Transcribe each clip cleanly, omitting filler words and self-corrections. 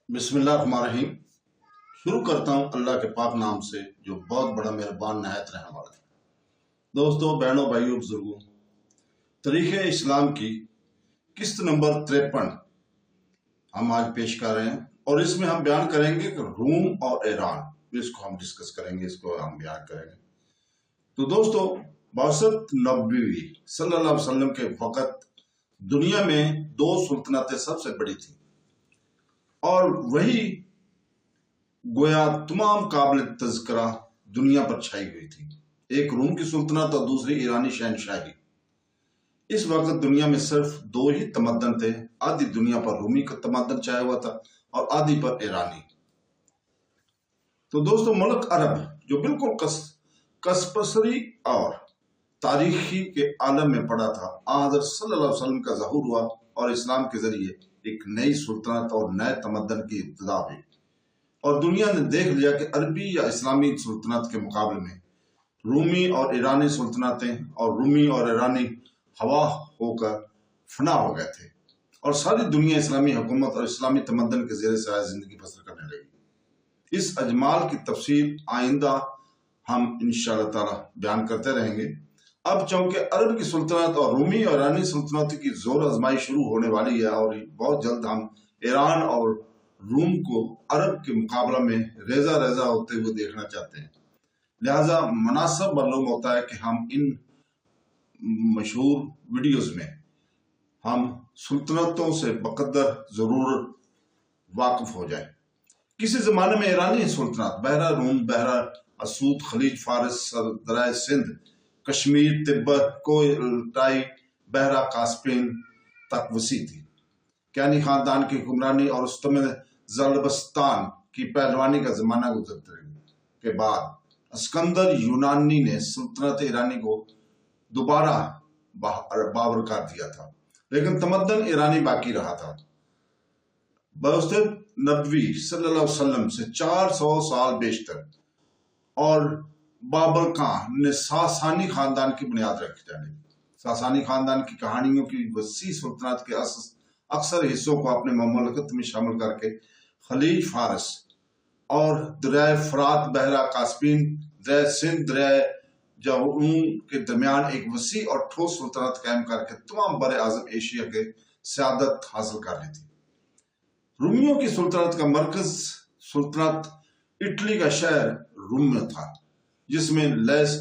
बिस्मिल्लाहिर्रहमानिर्रहीम। शुरू करता हूँ अल्लाह के पाक नाम से जो बहुत बड़ा मेहरबान नहायत रहने वाला है। दोस्तों, बहनों, भाइयों, बुजुर्गों, तारीख़ इस्लाम की किस्त नंबर 53 हम आज पेश कर रहे हैं और इसमें हम बयान करेंगे कि रूम और ईरान, इसको हम डिस्कस करेंगे, इसको हम बयान करेंगे। तो दोस्तों, बअसत नबवी सल्लल्लाहु अलैहि वसल्लम के वक़्त दुनिया में दो सुल्तनतें सबसे बड़ी थी और वही गोया तमाम काबिल तज़किरा दुनिया पर छाई हुई थी। एक रूम की सुल्तनत और दूसरी ईरानी शहनशाही। इस वक्त दुनिया में सिर्फ दो ही तमद्दन थे। आधी दुनिया पर रूमी का तमद्दन छाया हुआ था और आधी पर ईरानी। तो दोस्तों, मुल्क अरब जो बिल्कुल कसपसरी और तारीखी के आलम में पड़ा था, हज़रत सल्लल्लाहु अलैहि वसल्लम का ज़हूर हुआ और इस्लाम के जरिए एक नई सुल्तनत और नए तमद्दन की इब्तिदा हुई और दुनिया ने देख लिया कि अरबी या इस्लामी सुल्तनत के मुकाबले में रूमी और ईरानी सुल्तनतें और रूमी और ईरानी हवा होकर फना हो गए थे और सारी दुनिया इस्लामी हुकूमत और इस्लामी तमद्दन के ज़ेरे साया जिंदगी बसर करने लगी। इस अजमाल की तफसील आइंदा हम इंशाअल्लाह ताला बयान करते रहेंगे। अब चूंकि अरब की सुल्तनत और रूमी और ईरानी सुल्तनत की जोर आजमाई शुरू होने वाली है और बहुत जल्द हम ईरान और रूम को अरब के मुकाबला में रेजा रेजा होते हुए देखना चाहते हैं, लिहाजा मुनासिब मालूम होता है कि हम इन मशहूर वीडियोस में हम सुल्तनतों से बकदर जरूर वाकिफ हो जाए। किसी जमाने में ईरानी सुल्तनत बहरा रूम, बहरा असूद, खलीज फारस, दराय सिंध, कश्मीर, तिब्बत, कोयटाई, बहरा कास्पियन तक वसी थी। कैनी खानदान की हुक्मरानी और उस्तमे ज़रबस्तान की पहलवानी का जमाना गुजरने के बाद अस्कंदर यूनानी ने सुल्तनत ईरानी को दोबारा बाबर कर दिया था, लेकिन तमद्दन ईरानी बाकी रहा था। बअसत नबवी सल्लल्लाहु अलैहि वसल्लम से 400 साल बेशतर और बाबर खान ने सासानी खानदान की बुनियाद रखी जाने। सासानी खानदान की कहानियों की वसी सुल्तनत के अक्सर हिस्सों को अपने ममलकत में शामिल करके खलीज फारस और दरिया फरात, बहरा कास्पियन, दरिया सिंध, दरिया जहूम के दरमियान एक वसी और ठोस सुल्तनत कायम करके तमाम बर आज़म एशिया के सियादत हासिल कर ली थी। रूमियों की सुल्तनत का मरकज सुल्तनत इटली का शहर रूम में था, जिसमें लैस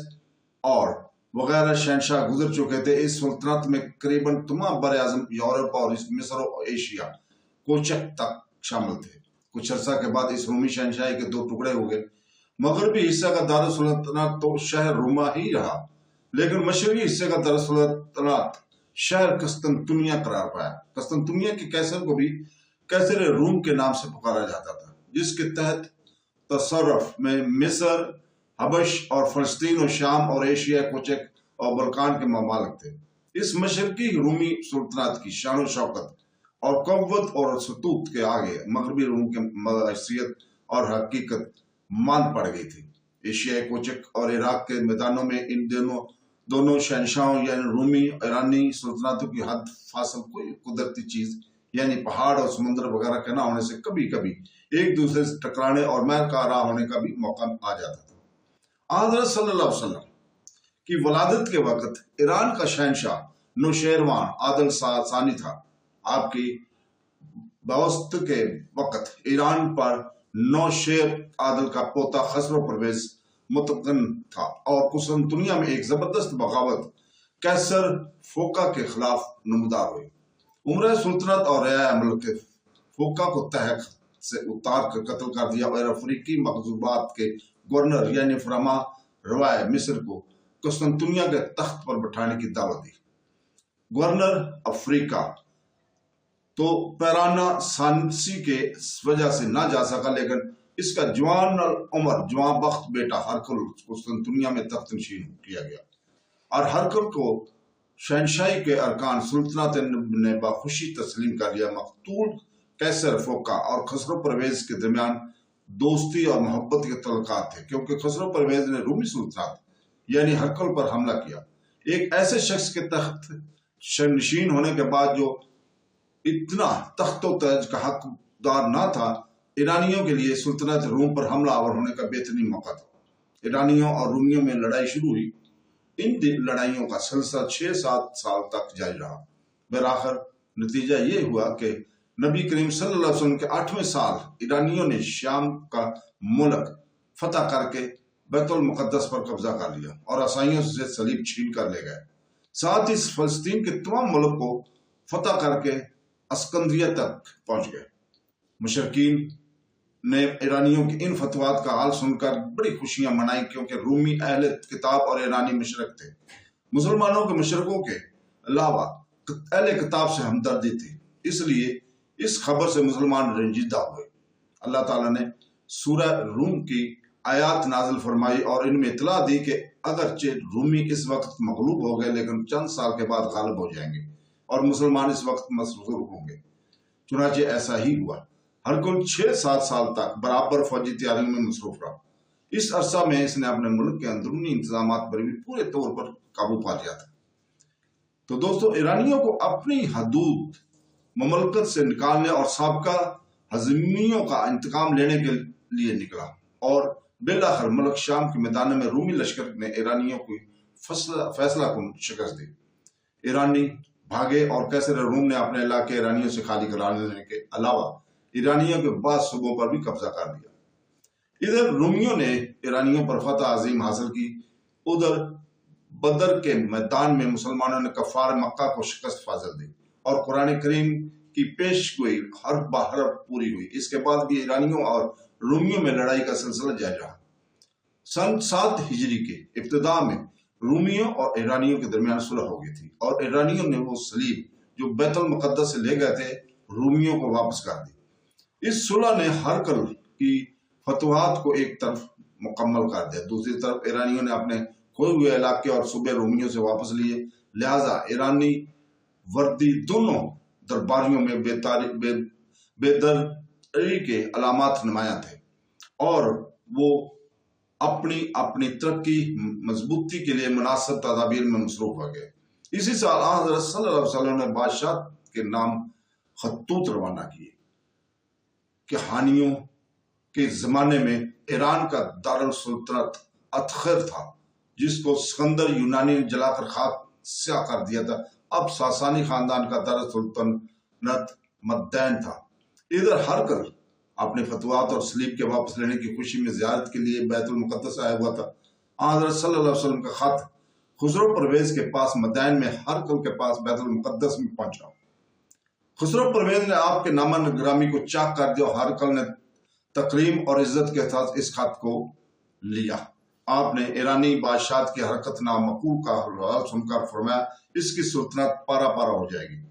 और वगैरह शहनशाह गुजर चुके थे। इस सुल्तनत में करीबन तमाम बर आज़म यूरोप और मिस्र और एशिया कोचक तक शामिल थे। कुछ अर्सा के बाद इस रूमी शहनशाही के दो टुकड़े हो गए। मगरबी हिस्से का दारुल सुल्तनत तो शहर रूमा ही रहा, लेकिन मशरकी हिस्से का दारुल सुल्तनत शहर कस्तंतुनिया करार पाया। कस्तंतुनिया के कैसर को भी कैसर रूम के नाम से पुकारा जाता था, जिसके तहत तसर्रुफ में मिस्र, हबश और फलस्तीन और शाम और एशिया, कोचक और बल्कान के ममालिक थे। इस मशरकी रूमी सुल्तनत की शान और शौकत और कव्वत और सतूत के आगे मगरबी रूम की हैसियत और हकीकत मान पड़ गई थी। एशिया, कोचक और इराक के मैदानों में इन दोनों शहनशाहों यानी रूमी ईरानी सुल्तनतों की हद फासल कोई कुदरती चीज यानी पहाड़ और समुद्र वगैरह के न होने से कभी कभी एक दूसरे से टकराने और महकारा होने का भी मौका आ जाता था। हज़रत सल्लल्लाहु अलैहि वसल्लम की वलादत के वक्त ईरान का शहनशाह नौशेरवान आदल सानी था। आपकी बअसत के वक्त ईरान पर नौशेर आदल का पोता खसरो परवेज मुतमकिन था और कुस्तुनतुनिया में एक जबरदस्त बगावत कैसर फोका के खिलाफ नमदार हुई। उम्र सुल्तनत और रियाया अमल के फोका को तहक से उतार कर कत्ल कर दिया और अफ्रीकी मखजूबात के गवर्नर यानी फरमा रवाय मिस्र को कुस्तुनतुनिया के तख्त पर बैठाने की दावत दी। गवर्नर अफ्रीका तो पैराना सांसी के वजह से ना जा सका, लेकिन इसका जवान उमर जवान बख्त बेटा हरकुल कुस्तुनतुनिया में तख्त नशीन किया गया और हरकुल को शहनशाही के अरकान सुल्तनत ने बाखुशी तस्लीम कर लिया। मकतूल कैसर फोका और खसरो परवेज के दरमियान दोस्ती और मोहब्बत के तल्लुकात थे, क्योंकि खसरो परवेज ने रूमी सुल्तनत यानी हरकुल पर हमला किया। एक ऐसे शख्स के तख्त नशीन होने के बाद जो इतना तख्तो ताज का हकदार ना था, ईरानियों के लिए सुल्तनत रूम पर हमला आवर होने का बेहतरीन मौका था। ईरानियों और रूमियों में लड़ाई शुरू हुई। इन लड़ाइयों का सिलसिला 6-7 साल तक जारी रहा। बहरआखिर नतीजा ये हुआ कि नबी करीम सल्लल्लाहु अलैहि वसल्लम के 8वें साल ईरानियों ने शाम का मुल्क फतह करके बैतुल मुकद्दस पर कब्जा कर लिया और ईसाइयों से सलीब छीन कर ले गए। साथ ही फलस्तीन के तमाम मुल्क को फतह करके अस्कंद्रिया तक पहुंच गए। मुशरकीन ने ईरानियों के इन फतवात का हाल सुनकर बड़ी खुशियां मनाई, क्योंकि रूमी अहले किताब और ईरानी मुशरक थे। मुसलमानों के मुशरकों के अलावा अहले किताब से हमदर्दी थी, इसलिए इस खबर से मुसलमान रंजीदा हुए। अल्लाह ताला ने सूरह रूम की आयात नाजिल फरमाई और इनमें इतला दी कि अगरचे रूमी इस वक्त मगलूब हो गए, लेकिन चंद साल के बाद गालिब हो जाएंगे और मुसलमान इस वक्त मसरूफ होंगे। चुनाचे ऐसा ही हुआ। हर कुल 6-7 साल तक बराबर फौजी तैयारियों में मसरूफ रहा। इस अरसा में इसने अपने मुल्क के अंदरूनी इंतजाम पर भी पूरे तौर पर काबू पा लिया था। तो दोस्तों, ईरानियों को अपनी हदूद ममलकत से निकालने और साबका हजमियों का इंतकाम लेने के लिए निकला और बिलाखिर मुल्क शाम के मैदान में रूमी लश्कर ने ईरानियों की फैसला को शिकस्त दी। ईरानी भागे और कैसर रूम ने अपने इलाके ईरानियों से खाली करा लेने के अलावा ईरानियों के बाद सूबों पर भी कब्जा कर लिया। इधर रूमियों ने ईरानियों पर फतह अजीम हासिल की, उधर बदर के मैदान में मुसलमानों ने कफार मक्का को शिकस्त फाजिल दी और कुरान करीम की पेशगोई हर बहर पूरी हुई। इसके बाद भी ईरानियों और रूमियों में लड़ाई का सिलसिला जारी रहा। सन 7 हिजरी के इब्तिदा में रूमियों और ईरानियों के दरमियान सुलह हो गई थी और ईरानियों ने वो सलीब जो बैतुल मुकद्दस से ले गए थे रूमियों को वापस कर दी। इस सुलह ने हरकल की फतवात को एक तरफ मुकम्मल कर दिया, दूसरी तरफ ईरानियों ने अपने खोए हुए इलाके और सूबे रूमियों से वापस लिए। लिहाजा ईरानी वर्दी दोनों दरबारियों में बेदरी के अलामात नुमाया थे और वो अपनी अपनी तरक्की मजबूती के लिए मुनासिब तदाबीर में मसरूफ हो गए। इसी साल हज़रत सल्लल्लाहु अलैहि वसल्लम ने बादशाह के नाम खतूत रवाना किए कि हानियों के जमाने में ईरान का दारुल सुल्तानत अतखर था, जिसको सिकंदर यूनानी ने जलाकर खाक स्याह कर दिया था। अब सासानी खानदान का दारुल सुल्तानत मद्दैन था। इधर हरकल अपने फतवात और सलीब के वापस लेने की खुशी में ज़ियारत के लिए बैतुल मुकद्दस आया हुआ था। हज़रत सल्लल्लाहु अलैहि वसल्लम का खत खुसरो परवेज के पास मदैन में हरकल के पास बैतुल मुकद्दस में पहुंचा। खुसरो परवेज ने आपके नामा निगरामी को चाक कर दिया और हरकल ने तकरीम और इज्जत के साथ इस खत को लिया। आपने ईरानी बादशाह की हरकत नामकूल का हाल सुनकर फरमाया, इसकी सुल्तानत पारा पारा हो जाएगी।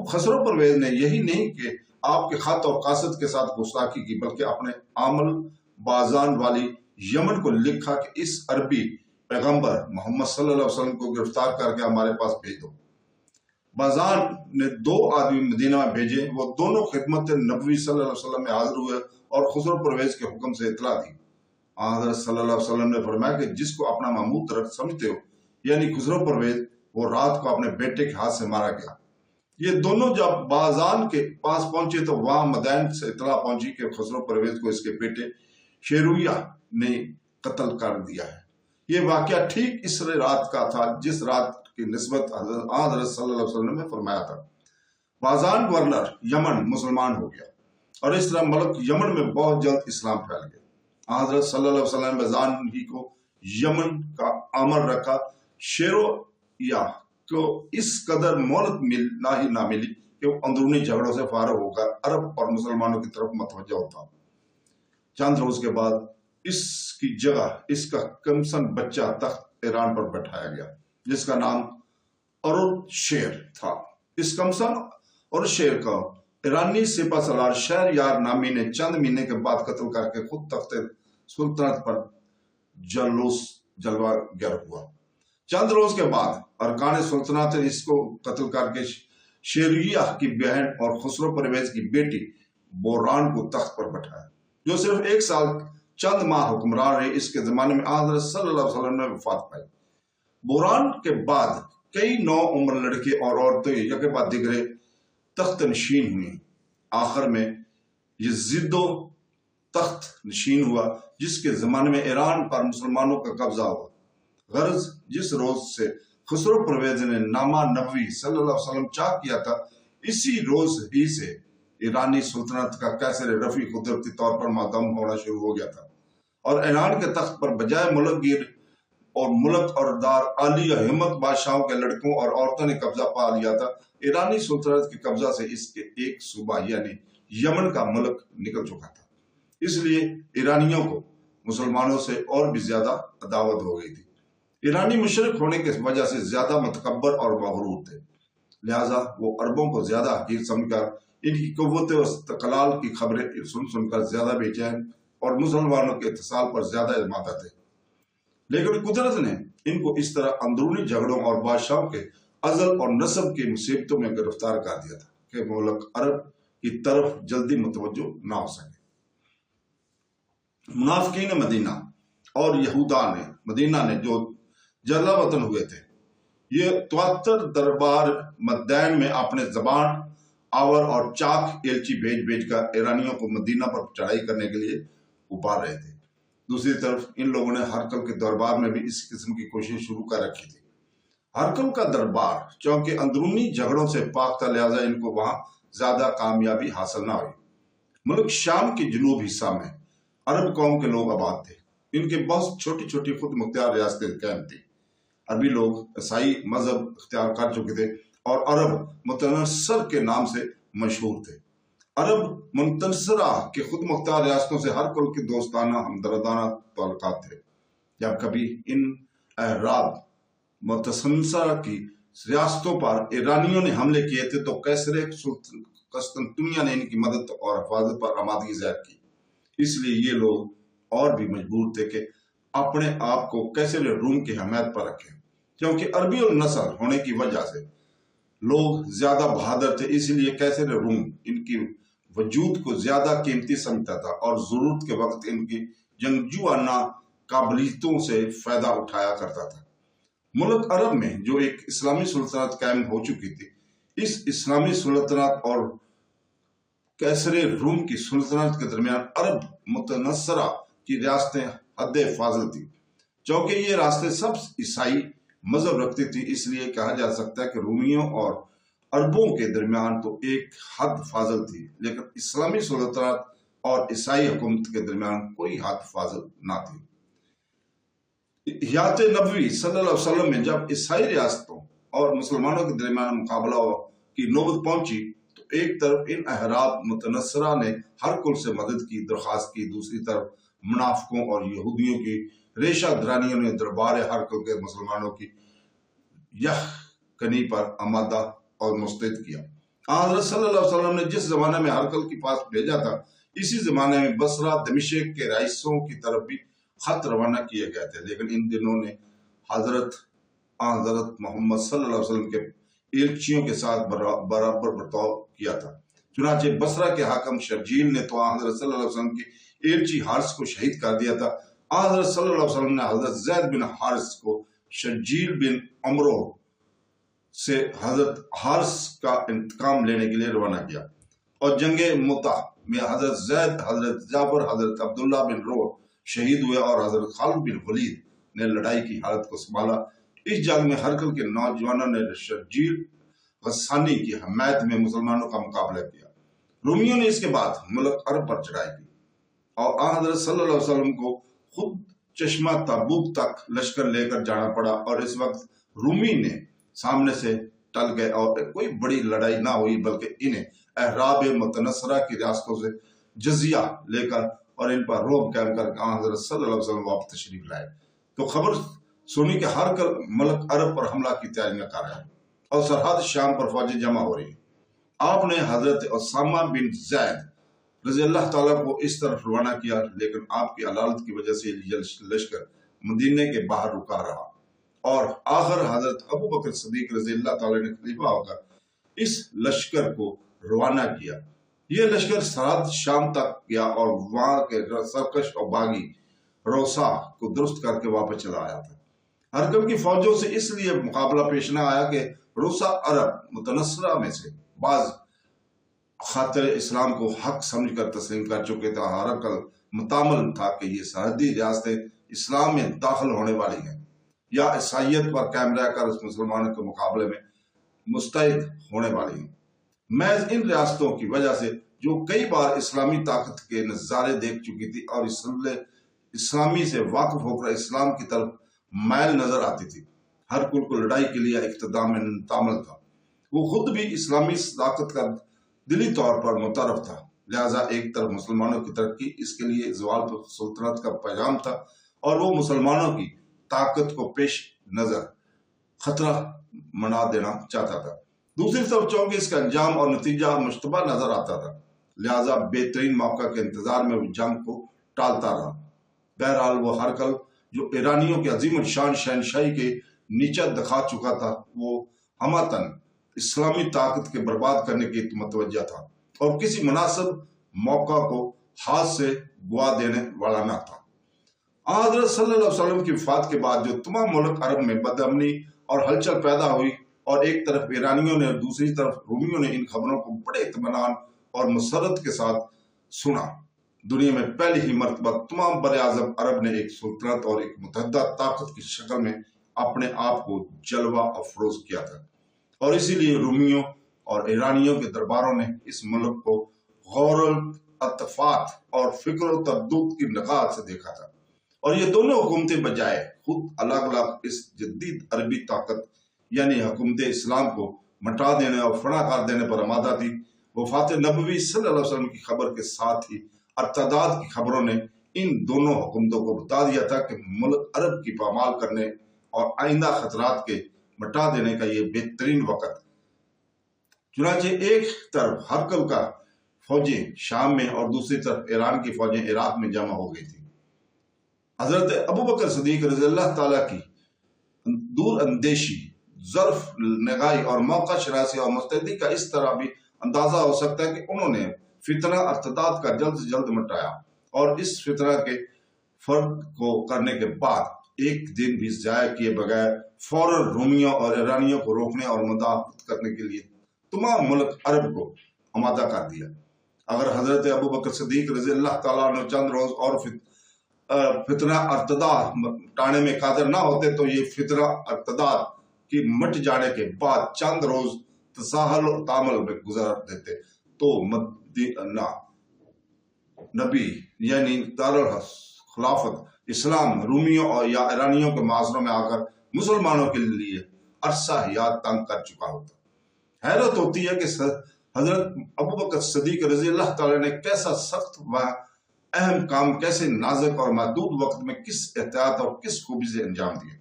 खुसरो परवेज ने यही नहीं कि आपके खत और कासद के साथ गुस्ताखी की, बल्कि अपने आमल बाजान वाली यमन को लिखा कि इस अरबी पैगंबर मोहम्मद सल्लल्लाहु अलैहि वसल्लम को गिरफ्तार करके हमारे पास भेज दो। बाजान ने 2 आदमी मदीना में भेजे। वो दोनों खिदमत नबवी सल्लल्लाहु अलैहि वसल्लम में हाजिर हुए और खुसरो परवेज के हुक्म से इतला दी। हज़रत सल्लल्लाहु अलैहि वसल्लम ने फरमाया कि जिसको अपना महमूद तरफ समझते हो, यानी खुसरो परवेज, वो रात को अपने बेटे के हाथ से मारा गया। ये दोनों जब बाजान के पास पहुंचे तो वहां मदैन से इतला पहुंची कि खुसरो परवेज को इसके बेटे शेरुया ने कत्ल कर दिया है। ये वाकया ठीक इस रात का था जिस रात की निस्बत हज़रत सल्लल्लाहु अलैहि वसल्लम ने फरमाया था। बाजान गवर्नर यमन मुसलमान हो गया और इस तरह मुल्क यमन में बहुत जल्द इस्लाम फैल गया। हज़रत सल्लल्लाहु अलैहि वसल्लम ने बाजान ही को यमन का आमर रखा। शेरुया को इस कदर मोहलत ना मिली कि वो अंदरूनी झगड़ों से फारग होकर अरब और मुसलमानों की तरफ मतवज्जा होता। चंद रोज के बाद इसकी जगह इसका कमसन बच्चा तख्त ईरान पर बैठाया गया, जिसका नाम अरुशेर था। इस कमसन अरुशेर का ईरानी सिपा सलार शहरयार नामी ने चंद महीने के बाद कत्ल करके खुद तख्त सुल्तानत पर जलवा गर हुआ। चंद रोज के बाद अरकान सुल्तानत ने इसको कत्ल करके शेरिया की बहन और खुसरो परवेज की बेटी बोरान को तख्त पर बैठाया, जो सिर्फ 1 साल चंद माह हुक्मरान रहे। इसके जमाने में हज़रत सल्लल्लाहु अलैहि वसल्लम ने वफात पाई। बोरान के बाद कई नौ उम्र लड़के और औरतें यके बाद दिगरे तख्त नशीन हुई। आखिर में यजीद तख्त नशीन हुआ, जिसके ज़माने में ईरान पर मुसलमानों का कब्जा हुआ। गर्ज जिस रोज से खुसरो परवेज ने नामा नबवी सल्लल्लाहु अलैहि वसल्लम चाक किया था, इसी रोज ही से ईरानी सुल्तनत का कैसर रफी कुदरती तौर पर मातम होना शुरू हो गया था, और ईरान के तख्त पर बजाय मुलकगीर और मुल्क और दार आली हिम्मत बादशाहों के लड़कों और औरतों ने कब्जा पा लिया था। ईरानी सुल्तनत के कब्जा से इसके एक सूबा यानी यमन का मुल्क निकल चुका था, इसलिए ईरानियों को मुसलमानों से और भी ज्यादा अदावत हो गई थी। ईरानी मुशरिक होने की वजह से ज्यादा मतकब्बर और मगरूर थे, लिहाजा वो अरबों को ज्यादा हकीर समझकर इनकी कुव्वत और इस्तक़लाल की खबरें सुन सुनकर ज्यादा बेचैन और मुसलमानों के इत्तिसाल पर ज्यादा इल्माता थे। लेकिन कुदरत ने इनको इस तरह अंदरूनी झगड़ों और बादशाहों के अजल और नस्ब की मुसीबतों में गिरफ्तार कर दिया था कि मुल्क अरब की तरफ जल्दी मुतवज्जो ना हो सके। मुनाफिकीन मदीना और यहूदा ने मदीना ने जो जला वतन हुए थे, ये त्वातर दरबार मद्दैन में अपने जबान आवर और चाक एलची भेज भेज कर ईरानियों को मदीना पर चढ़ाई करने के लिए उबार रहे थे। दूसरी तरफ इन लोगों ने हरकल के दरबार में भी इस किस्म की कोशिश शुरू कर रखी थी। हरकल का दरबार चूंकि अंदरूनी झगड़ों से पाक था, लिहाजा इनको वहां ज्यादा कामयाबी हासिल ना हुई। मुल्क शाम के जनूब हिस्सा में अरब कौम के लोग आबाद थे। इनके बहुत छोटी छोटी खुद मुख्तियार रियासतें कायम थी। अरबी लोग ईसाई मजहब इख्तियार कर चुके थे और अरब मुतनस्सर के नाम से मशहूर थे। अरब मुतनस्सरा के खुद मुख्तियार रियासतों से हर कुल के दोस्ताना हमदर्दाना ताल्लुकात थे। जब कभी इन अहराब मुतनस्सरा की रियासतों पर ईरानियों ने हमले किए थे तो कैसरे कस्तंतुनिया ने इनकी मदद और हिफाजत पर आमादगी जाहिर की। इसलिए ये लोग और भी मजबूर थे कि अपने आप को कैसरे रूम की हमायत पर रखें, क्योंकि अरबी और नस्ल होने की वजह से लोग ज्यादा बहादुर थे। इसलिए कैसरे रूम इनकी वजूद को ज्यादा कीमती समझता था और जरूरत के वक्त इनकी जंगजुआना काबिलियतों से फायदा उठाया करता था। मुल्क अरब में जो एक इस्लामी सुल्तनत कायम हो चुकी थी, इस इस्लामी सुल्तनत और कैसरे रूम की सुल्तनत के दरमियान अरब मुतनस्सरा की रियासतें हद फाजिल थी। चूंकि ये रास्ते सब ईसाई मजहब रखती थी, इसलिए कहा जा सकता है कि रूमियों और अरबों के दरमियान तो एक हद फाजिल थी, लेकिन इस्लामी सुल्तनत और ईसाई हुकूमत के दरमियान कोई हद फाजिल ना थी। हयात नबवी सल्लल्लाहु अलैहि वसल्लम में जब ईसाई रियासतों और मुसलमानों के दरमियान मुकाबला की नौबत पहुंची तो एक तरफ इन अहराब मुतनस्सरा ने हर कुल से मदद की दरख्वास्त की, दूसरी तरफ मुनाफिकों और यहूदियों की रेशा दरानियों ने दरबार हर कुल के मुसलमानों की यह कनी पर आमादा और मुस्तैद किया। हज़रत सल्लल्लाहु अलैहि वसल्लम ने जिस जमाने में हरकल के पास भेजा था, इसी जमाने में बसरा दमिश्क के रईसों की तरफ भी खत रवाना किए गए थे, लेकिन इन दिनों ने हजरत मोहम्मद सल्लल्लाहु अलैहि वसल्लम के एलचियों के साथ बराबर बर्ताव किया था। चुनाचे बसरा के हाकम शर्जील ने तो हजरत सल्लल्लाहु अलैहि वसल्लम की एलची हारिस को शहीद कर दिया था। हजरत सल्लल्लाहु अलैहि वसल्लम ने हजरत ज़ैद बिन हारिस को शर्जील बिन अमरो से हजरत हारिस का इंतकाम लेने के लिए रवाना किया और जंगे मुता में हजरत ज़ैद, हजरत जाफर, हजरत अब्दुल्ला बिन रोह शहीद हुए और हजरत खालिद बिन वलीद ने लड़ाई की हालत को संभाला। इस जंग में हरकल के नौजवानों ने शर्जील गस्सानी की हमायत में मुसलमानों का मुकाबला किया। रूमियों ने इसके बाद मुल्क अरब पर चढ़ाई की और हजरत सल्लल्लाहु अलैहि वसल्लम को खुद चश्मा तबूक तक लश्कर लेकर जाना पड़ा और इस वक्त रूमी ने सामने से टल गए और कोई बड़ी लड़ाई ना हुई, बल्कि इन्हें अहराब मुतनस्सरा की रियासतों से जजिया लेकर और इन पर रोब कायम कर हजरत सल्लल्लाहु अलैहि वसल्लम वापस तशरीफ लाए। तो खबर सुनी कि हर कल मुल्क अरब पर हमला की तैयारियां कर रहे हैं और सरहद शाम पर फौजें जमा हो रही। आपने हजरत उसामा बिन ज़ैद रज़ी अल्लाह ताला को इस तरफ रवाना किया, लेकिन आपकी अदालत की वजह से लश्कर मदीने के बाहर रुका रहा और आखिर हजरत अबू बकर सिद्दीक रज़ी अल्लाह ताला ने खलीफा होकर इस लश्कर को रवाना किया। यह लश्कर सरहद शाम तक गया और वहां के सरकश और बागी रोसा को दुरुस्त करके वापस चला आया था। हरकल की फौजों से इसलिए मुकाबला पेश न आया कि रोसा अरब मुतनस्सरा में से बाज خاطر اسلام کو حق سمجھ کر تسلیم کر چکے تھے۔ ہر عقل متعامل تھا کہ یہ سرحدی ریاستیں اسلام میں داخل ہونے والی ہیں یا عیسائیت پر قائم رہ کر اس مسلمانوں کے مقابلے میں مستعد ہونے والی ہیں۔ محض ان ریاستوں کی وجہ سے جو کئی بار اسلامی طاقت کے نظارے دیکھ چکی تھی اور اسلامی سے واقف ہو کر اسلام کی طرف مائل نظر آتی تھی، ہر کل کو لڑائی کے لیے اقتدام میں تعامل تھا۔ وہ خود بھی اسلامی صداقت کا دلی طور پر متعارف تھا، لہذا ایک طرف مسلمانوں کی ترقی، اس کے لیے زوال سلطنت کا پیغام تھا اور وہ مسلمانوں کی طاقت کو پیش نظر خطرہ منا دینا چاہتا تھا۔ دوسری طرف چونکہ اس کا انجام اور نتیجہ مشتبہ نظر آتا تھا، لہذا بہترین موقع کے انتظار میں وہ جنگ کو ٹالتا رہا۔ بہرحال وہ ہر کل جو ایرانیوں کے عظیم الشان شہنشاہی کے نیچے دکھا چکا تھا، وہ ہمتاً اسلامی طاقت کے برباد کرنے کی متوجہ تھا اور کسی مناسب موقع کو ہاتھ سے گوا دینے والا نہ تھا۔ حضرت صلی اللہ علیہ وسلم کی وفات کے بعد جو تمام ملک عرب میں بدامنی اور ہلچل پیدا ہوئی اور ایک طرف ایرانیوں نے اور دوسری طرف رومیوں نے ان خبروں کو بڑے اطمینان اور مسرت کے ساتھ سنا، دنیا میں پہلی ہی مرتبہ تمام بر اعظم عرب نے ایک سلطنت اور ایک متحدہ طاقت کی شکل میں اپنے آپ کو جلوہ افروز کیا تھا، اور اسی لیے رومیوں اور ایرانیوں کے درباروں نے اس ملک کو غور التفات اور فکر و تردد کی نگاہ سے دیکھا تھا، اور یہ دونوں حکومتیں بجائے خود الگ الگ اس جدید عربی طاقت یعنی حکومت اسلام کو مٹا دینے اور فنا کر دینے پر آمادہ تھی۔ وفات نبوی صلی اللہ علیہ وسلم کی خبر کے ساتھ ہی ارتداد کی خبروں نے ان دونوں حکومتوں کو بتا دیا تھا کہ ملک عرب کی پامال کرنے اور آئندہ خطرات کے مٹا دینے کا یہ بہترین وقت۔ چنانچہ ایک طرف ہرقل کا فوجیں شام میں اور دوسری طرف ایران کی فوجیں عراق میں جمع ہو گئی تھی۔ حضرت ابوبکر صدیق رضی اللہ تعالیٰ کی دور اندیشی، ظرف نگاہی اور موقع شناسی اور مستعدی کا اس طرح بھی اندازہ ہو سکتا ہے کہ انہوں نے فتنہ ارتداد کا جلد سے جلد مٹایا، اور اس فتنہ کے فرد کو کرنے کے بعد ایک دن بھی ضائع کیے بغیر فوراً رومیوں اور ایرانیوں کو روکنے اور مدافعت کرنے کے لیے تمام ملک عرب کو آمادہ کر دیا۔ اگر حضرت ابوبکر صدیق رضی اللہ تعالیٰ عنہ چند روز اور فتنہ ارتداد مٹانے میں قادر نہ ہوتے تو یہ فتنہ ارتداد کی مٹ جانے کے بعد چند روز تساہل و تعامل میں گزار دیتے تو مدینہ نبی یعنی دارالخلافت اسلام رومیوں اور یا ایرانیوں کے معاصروں میں آ کر مسلمانوں کے لیے عرصہ حیات تنگ کر چکا ہوتا۔ حیرت ہوتی ہے کہ حضرت ابوبکر صدیق رضی اللہ تعالیٰ نے کیسا سخت و اہم کام کیسے نازک اور محدود وقت میں کس احتیاط اور کس خوبی سے انجام دیے،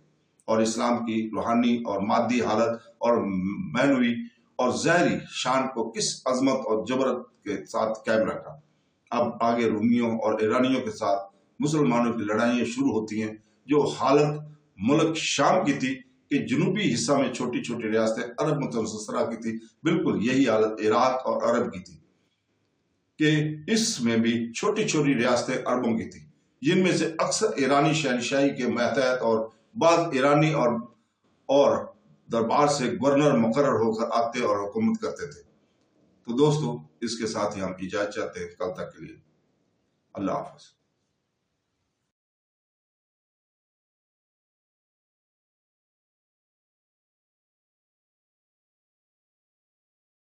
اور اسلام کی روحانی اور مادی حالت اور معنوی اور ظاہری شان کو کس عظمت اور جبرت کے ساتھ قائم رکھا۔ اب آگے رومیوں اور ایرانیوں کے ساتھ مسلمانوں کی لڑائیاں شروع ہوتی ہیں۔ جو حالت ملک شام کی تھی کہ جنوبی حصہ میں چھوٹی چھوٹی ریاستیں عرب متنصرہ کی تھی، بالکل یہی حالت عراق اور عرب کی تھی کہ اس میں بھی چھوٹی چھوٹی ریاستیں عربوں کی تھی، جن میں سے اکثر ایرانی شہنشاہی کے ماتحت اور بعض ایرانی اور دربار سے گورنر مقرر ہو کر آتے اور حکومت کرتے تھے۔ تو دوستو، اس کے ساتھ ہی ہم اجازت چاہتے ہیں، کل تک کے لیے اللہ حافظ۔